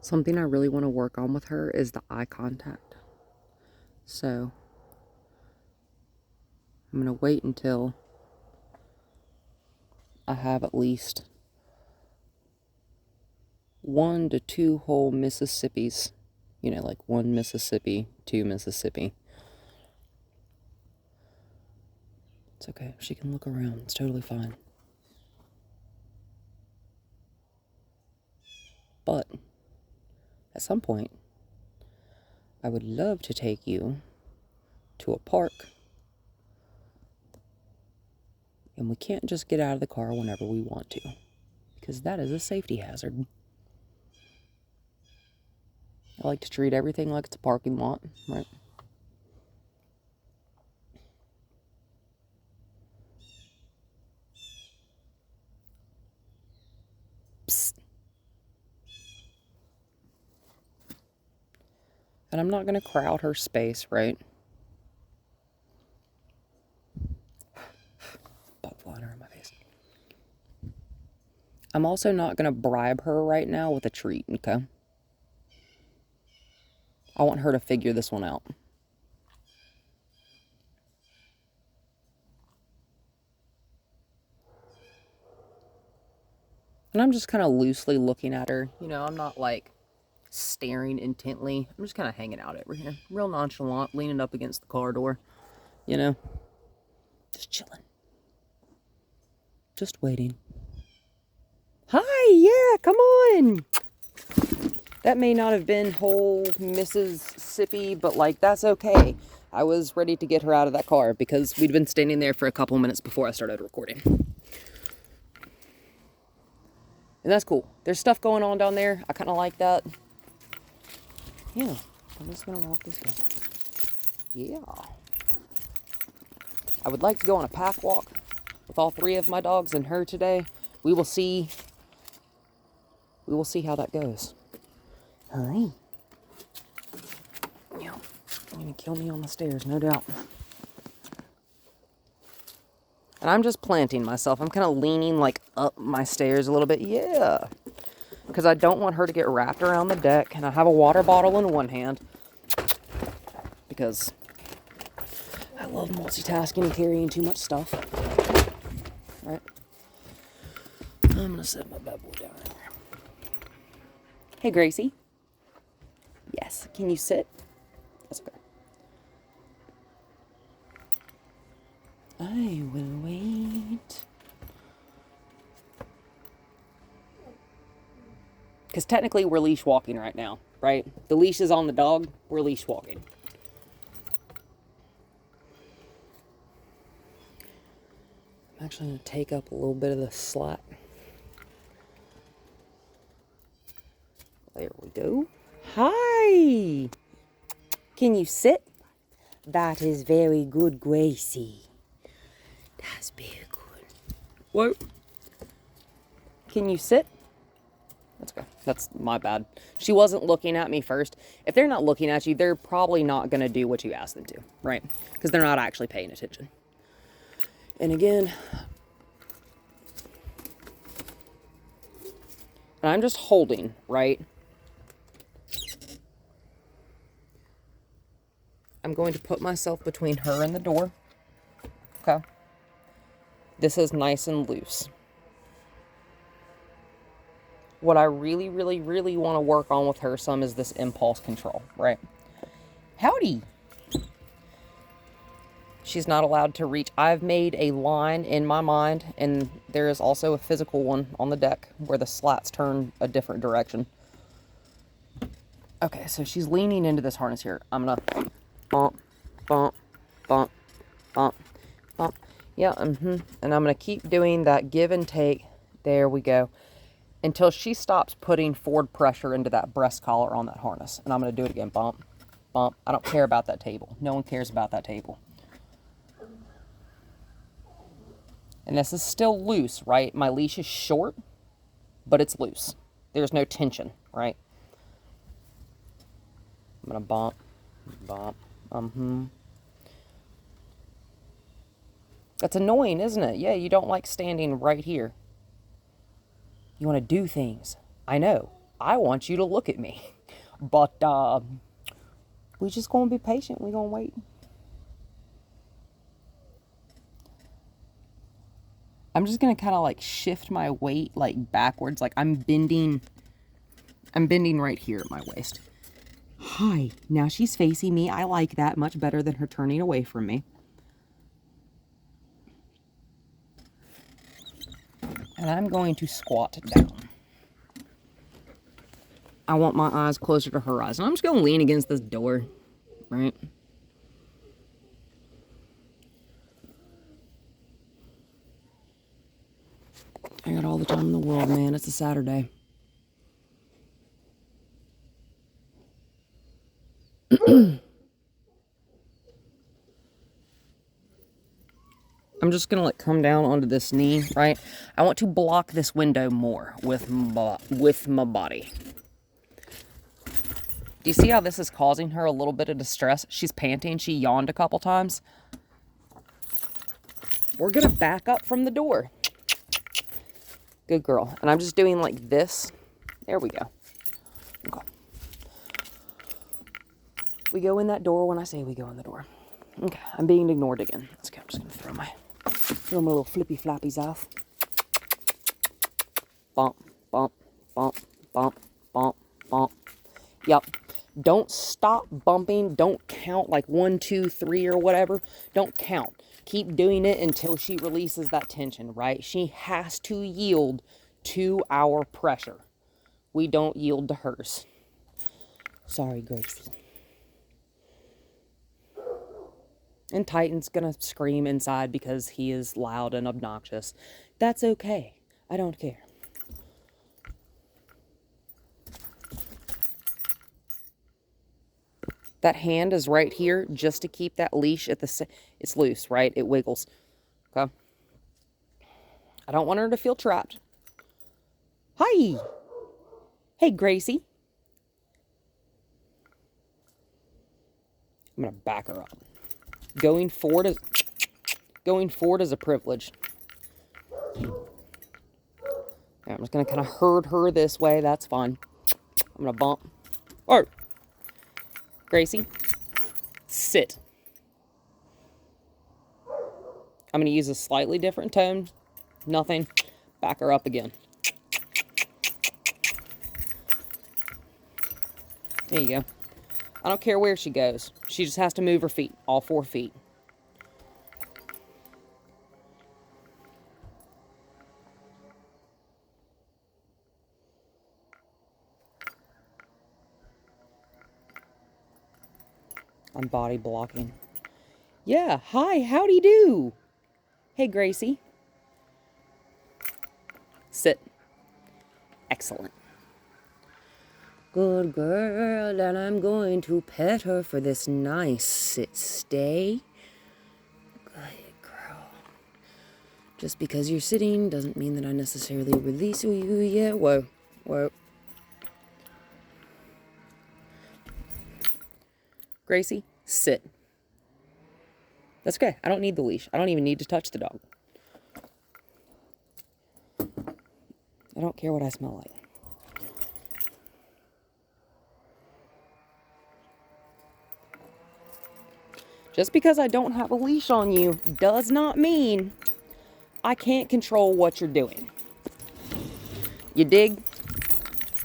Something I really want to work on with her is the eye contact. So I'm going to wait until I have at least 1 to 2 whole Mississippis. You know, like 1 Mississippi, 2 Mississippi. It's okay. She can look around. It's totally fine. But at some point, I would love to take you to a park. And we can't just get out of the car whenever we want to, because that is a safety hazard. I like to treat everything like it's a parking lot, right? Psst. And I'm not going to crowd her space, right? Butt liner in my face. I'm also not going to bribe her right now with a treat, okay? I want her to figure this one out. And I'm just kind of loosely looking at her. You know, I'm not like staring intently. I'm just kind of hanging out over here. Real nonchalant, leaning up against the car door. You know? Just chilling. Just waiting. Hi, yeah, come on. That may not have been whole Mississippi, but like, that's okay. I was ready to get her out of that car because we'd been standing there for a couple minutes before I started recording. And that's cool. There's stuff going on down there. I kind of like that. Yeah, I'm just going to walk this way. Yeah. I would like to go on a pack walk with all 3 of my dogs and her today. We will see. We will see how that goes. Hi. Yeah, you're going to kill me on the stairs, no doubt. And I'm just planting myself. I'm kind of leaning like up my stairs a little bit. Yeah. Because I don't want her to get wrapped around the deck. And I have a water bottle in one hand. Because I love multitasking and carrying too much stuff. Right? I'm going to set my bad boy down right here. Hey, Gracie. Yes. Can you sit? That's okay. I will wait. Because technically we're leash walking right now, right? The leash is on the dog. We're leash walking. I'm actually going to take up a little bit of the slack. There we go. Hi! Can you sit? That is very good, Gracie. That's very good. What? Can you sit? That's okay. That's my bad. She wasn't looking at me first. If they're not looking at you, they're probably not going to do what you ask them to, right? Because they're not actually paying attention. And again, and I'm just holding, right? I'm going to put myself between her and the door. Okay. This is nice and loose. What I really, really, really want to work on with her some is this impulse control, right? Howdy. She's not allowed to reach. I've made a line in my mind, and there is also a physical one on the deck where the slats turn a different direction. Okay, so she's leaning into this harness here. I'm gonna bump, bump, bump, bump, bump. Yeah, and I'm gonna keep doing that give and take. There we go. Until she stops putting forward pressure into that breast collar on that harness. And I'm gonna do it again. Bump, bump. I don't care about that table. No one cares about that table. And this is still loose, right? My leash is short, but it's loose. There's no tension, right? I'm gonna bump, bump, That's annoying, isn't it? Yeah, you don't like standing right here. You want to do things. I know. I want you to look at me. But we just gonna be patient. We gonna wait. I'm just gonna kind of like shift my weight like backwards. Like I'm bending right here at my waist. Hi, now she's facing me. I like that much better than her turning away from me. And I'm going to squat down. I want my eyes closer to her eyes. And I'm just going to lean against this door, right? I got all the time in the world, man. It's a Saturday. I'm just going to like come down onto this knee, right? I want to block this window more with my body. Do you see how this is causing her a little bit of distress? She's panting. She yawned a couple times. We're going to back up from the door. Good girl. And I'm just doing like this. There we go. Okay. We go in that door when I say we go in the door. Okay, I'm being ignored again. Let's go. I'm just going to throw my little flippy flappies off. Bump, bump, bump, bump, bump, bump. Yep. Don't stop bumping. Don't count like 1, 2, 3 or whatever. Don't count. Keep doing it until she releases that tension, right? She has to yield to our pressure. We don't yield to hers. Sorry, Gracie. And Titan's gonna scream inside because he is loud and obnoxious. That's okay. I don't care. That hand is right here just to keep that leash at the... It's loose, right? It wiggles. Okay? I don't want her to feel trapped. Hi! Hey, Gracie. I'm gonna back her up. Going forward is a privilege. I'm just gonna kind of herd her this way. That's fine. I'm gonna bump. Oh, Gracie, sit. I'm gonna use a slightly different tone. Nothing. Back her up again. There you go. I don't care where she goes. She just has to move her feet. All 4 feet. I'm body blocking. Yeah, hi, howdy do. Hey, Gracie. Sit. Excellent. Good girl, and I'm going to pet her for this nice sit-stay. Good girl. Just because you're sitting doesn't mean that I necessarily release you yet. Whoa, whoa. Gracie, sit. That's okay. I don't need the leash. I don't even need to touch the dog. I don't care what I smell like. Just because I don't have a leash on you does not mean I can't control what you're doing. You dig,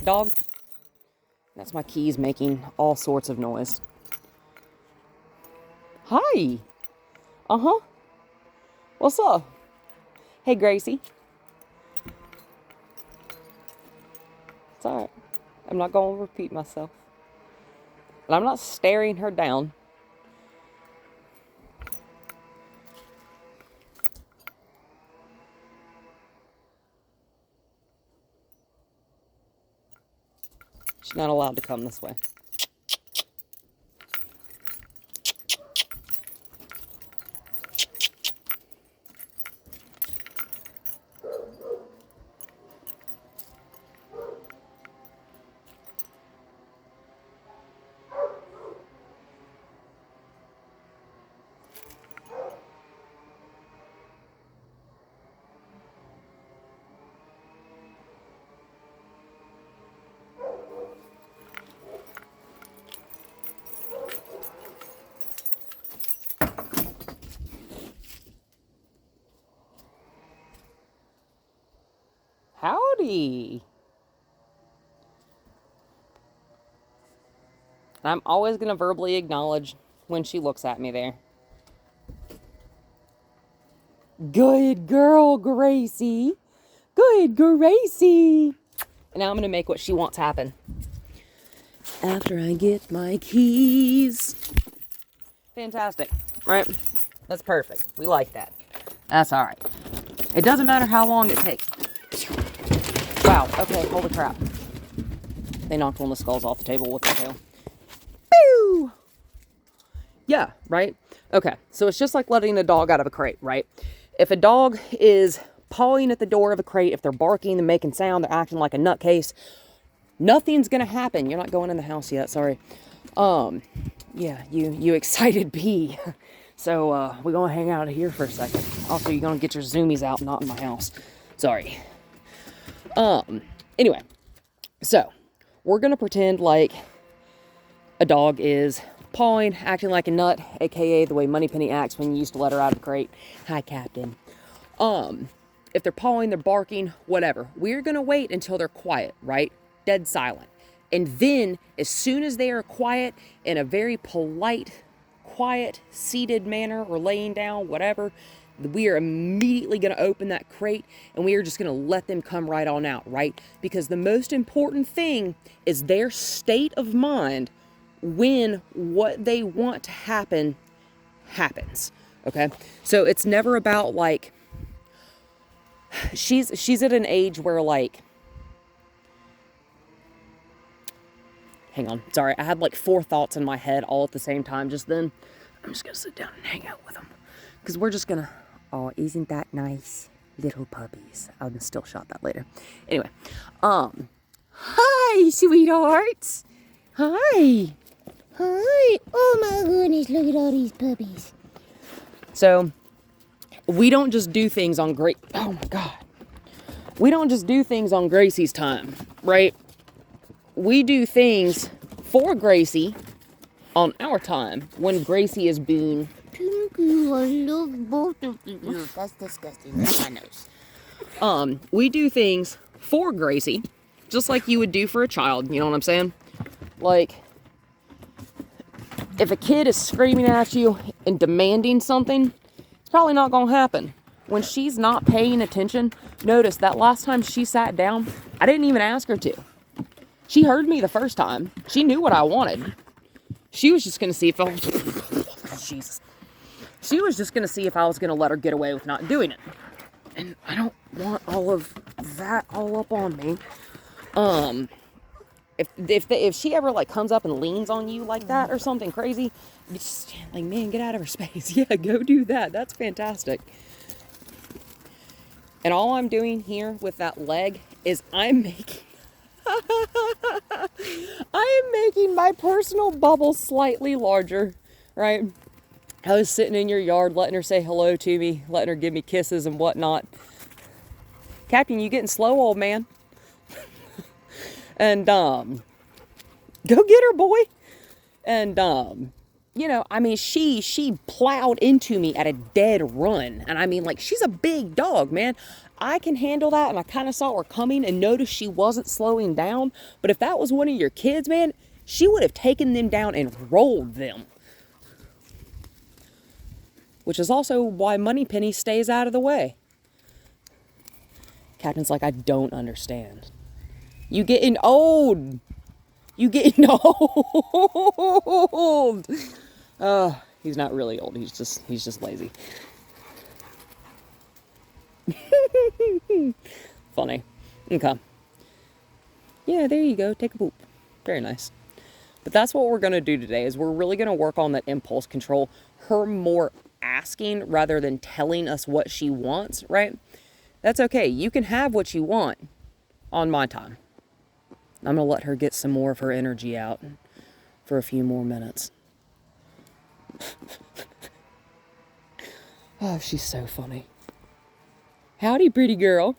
dog? That's my keys making all sorts of noise. Hi. Uh-huh. What's up? Hey, Gracie. It's all right. I'm not going to repeat myself. And I'm not staring her down. She's not allowed to come this way. Howdy. I'm always going to verbally acknowledge when she looks at me there. Good girl, Gracie. Good Gracie. And now I'm going to make what she wants happen. After I get my keys. Fantastic, right? That's perfect. We like that. That's all right. It doesn't matter how long it takes. Wow, okay, holy crap. They knocked one of the skulls off the table with their tail. Pew! Yeah, right? Okay, so it's just like letting a dog out of a crate, right? If a dog is pawing at the door of a crate, if they're barking, they're making sound, they're acting like a nutcase, nothing's gonna happen. You're not going in the house yet, sorry. Yeah, you excited bee. So, we're gonna hang out here for a second. Also, you're gonna get your zoomies out, not in my house. Sorry. Anyway. So, we're gonna pretend like a dog is pawing, acting like a nut, aka the way Moneypenny acts when you used to let her out of the crate. Hi, Captain. If they're pawing, they're barking, whatever. We're gonna wait until they're quiet, right? Dead silent. And then, as soon as they are quiet, in a very polite, quiet, seated manner, or laying down, whatever, we are immediately going to open that crate, and we are just going to let them come right on out, right? Because the most important thing is their state of mind when what they want to happen happens, okay? So it's never about, like, she's at an age where, like, hang on, sorry, I had like 4 thoughts in my head all at the same time just then. I'm just gonna sit down and hang out with them. Because we're just gonna, oh, isn't that nice? Little puppies. I'll still shot that later. Anyway, hi, sweethearts. Hi. Hi. Oh my goodness, look at all these puppies. So, we don't just do things on oh my God. We don't just do things on Gracie's time, right? We do things for Gracie on our time when Gracie is being... Thank you, I love both of you. That's disgusting. That's my nose. We do things for Gracie, just like you would do for a child, you know what I'm saying? Like, if a kid is screaming at you and demanding something, it's probably not going to happen. When she's not paying attention, notice that last time she sat down, I didn't even ask her to. She heard me the first time. She knew what I wanted. She was just going to see if I was... Jesus. She was just going to see if I was going to let her get away with not doing it. And I don't want all of that all up on me. If she ever, like, comes up and leans on you like that or something crazy, just like, man, get out of her space. Yeah, go do that. That's fantastic. And all I'm doing here with that leg is I'm making my personal bubble slightly larger, right? I was sitting in your yard letting her say hello to me, letting her give me kisses and whatnot. Captain, you getting slow, old man? And, go get her, boy. And, you know, I mean, she plowed into me at a dead run. And I mean, like, she's a big dog, man. I can handle that, and I kind of saw her coming and noticed she wasn't slowing down. But if that was one of your kids, man, she would have taken them down and rolled them. Which is also why Moneypenny stays out of the way. Captain's like, I don't understand. You getting old. You getting old. He's not really old. He's just lazy. Funny. Okay. Yeah, there you go. Take a poop. Very nice. But that's what we're going to do today, is we're really going to work on that impulse control. Her more asking rather than telling us what she wants, right? That's okay. You can have what you want on my time. I'm going to let her get some more of her energy out for a few more minutes. Oh, she's so funny. Howdy, pretty girl.